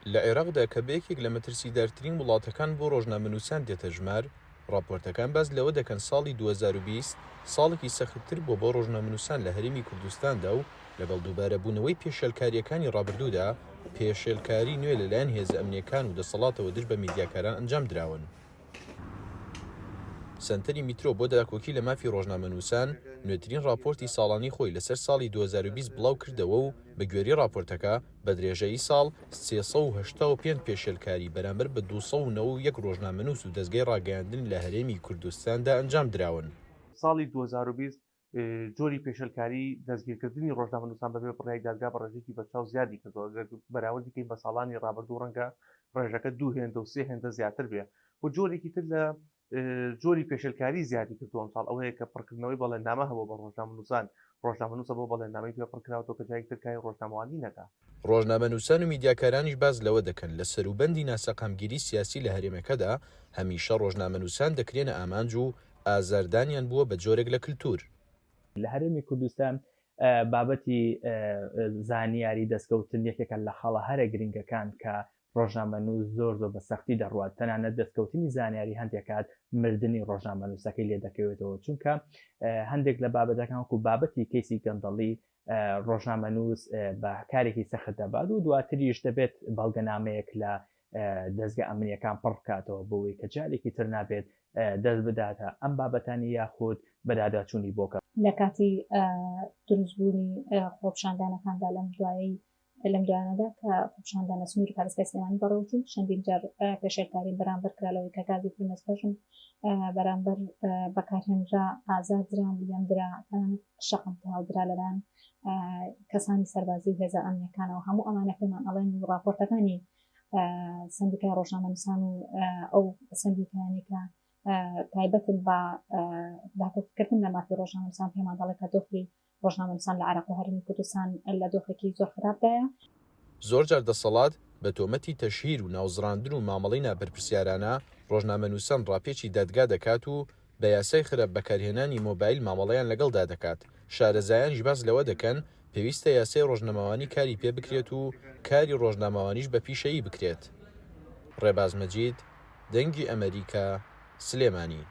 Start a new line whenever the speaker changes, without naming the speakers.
لە عێراقدا کە بەیەکێک لە مەترسیدارترین وڵاتەکان بۆ ڕۆژنامەنووسان دێتە ژمار، راپۆرتەکان باس لەوە دەکەن ساڵی 2020 ساڵێکی سەختتر بۆ ڕۆژنامەنووسان لە هەرێمی کوردستاندا و لەگەڵ دووبارەبوونەوەی پێشێلکاریەکانی ڕابردوودا پێشێلکاری نوێ لەلایەن هێزە ئەمنیەکان و دەسەڵاتەوە دژ بە میدیاکاران ئەنجام دراون. سنتەری میترۆ بۆ داکۆکی لە مافی ڕۆژنامەنووسان نوێترین راپۆرتی ساڵانی خۆی لەسەر ساڵی 2020 بڵاو کردەوە و بە گوێرەی راپۆرتەکە بە درێژەی ساڵ 385 پێشێلکاری بەرامبەر بە 291 ڕۆژنامەنووس و دەستگای ڕاگەیاندن لە هەرێمی کوردستاندا ئەنجام دراون.
ساڵی 2020 جۆری پێشێلکاری دەستگیرکردنی ڕۆژنامەنووسان بەبێ بڕیای دادگا بە ڕێژێکی بەرچاو زیادی کردەوە بەراوردی بە ساڵانی ڕابردوو ڕەنگە ڕێژەکە 2 هێندە و 3 هێندە زیاتر بێ و جۆرێکی تر لە جۆری پێشێلکاری زیادی کردووە ساڵ ئەوەیە کە پڕکردنەوەی بەڵێنامە هەبوو بە ڕۆژنامەنووسان ڕۆژنامەنووسە بۆ بەڵێنامەی پێ پڕکراوەوە کە جایەک ترکای ڕۆژنامەوانی نەکات.
ڕۆژنامەنووسان و میدیاکارانیش باز لەوە دەکەن لە سەروبەندی ناسەقامگیری سیاسی لە هەرێمەکەدا هەمیشە ڕۆژنامەنووسان دەکرێنە ئامانج و ئازاردانیان بووە بە جۆرێک لە کللتور.
لە هەرێمی کوردستان بابەتی زانیاری دەستکەوتن یەکێکە لە خەڵە هەرە گرنگەکان کە ڕۆژنامەنووس زۆر بە سەختی دەڕوات، تەنانەت دەستکەوتنی زانیاری هەندێکات مردنی ڕۆژنامەنووسەکەی لێ دەکەوێتەوە، چونکە هەندێک لە بابەتەکان وەکو بابەتی کەیسی گەندەڵی ڕۆژنامەنووس بە کارێکی سەخت دەبات و دواتریش دەبێت بەڵگەنامەیەک لە دەستگا ئەمنیەکان پڕ بکاتەوە بۆەوەی کە جارێکی تر نابێت دەست بداتە ئەم بابەتانی یاخود بەداداچوونی بۆکە.
لە کاتی دروستبوونی خۆپشاندانەکاندا لەم دوایانەدا کە خۆپشاندانە سنووری پارێزگای سلێمانی بەڕێوەچوون چەندین جار پێشێلکاری بەرامبەر کرالەوەی کە گازی فرمێسکەشن بەرامبەر بەکارهێنرا ئازادران لیەمدرا شەقم هاودرا لەلایەن کەسانی سەربازی و هێزە ئەمنیەکانەوە هەموو ئەمانە پێمان ئەڵێن و راپۆرتەکانی سندیکای ڕۆژنامەنووسان و ئەو سندیکانێکە تایبەتن بە داکۆکردن لە مافی ڕۆژنامەنووسان پێمان دەڵێت کە دۆخی ڕۆژنامەنووسان لە عێراق و هەرێمی کوردستان لە دۆخێکی زۆر خراپدایە.
زۆر جار دەسەڵات بە تۆمەتی تەشهیر و ناوزڕاندن و مامەڵەی نابەرپرسیارانە ڕۆژنامەنووسان ڕاپێکی دادگا دەکات و بە یاسای خراپ بەکارهێنانی مۆبایل مامەڵەیان لەگەڵدا دەکات. شارەزایانیش باس لەوە دەکەن پێویستە یاسای ڕۆژنامەوانی کاری پێ بکرێت و کاری ڕۆژنامەوانیش بە پیشەیی بکرێت. ڕێباز مەجید، دەنگی ئەمریکا، سلێمانی.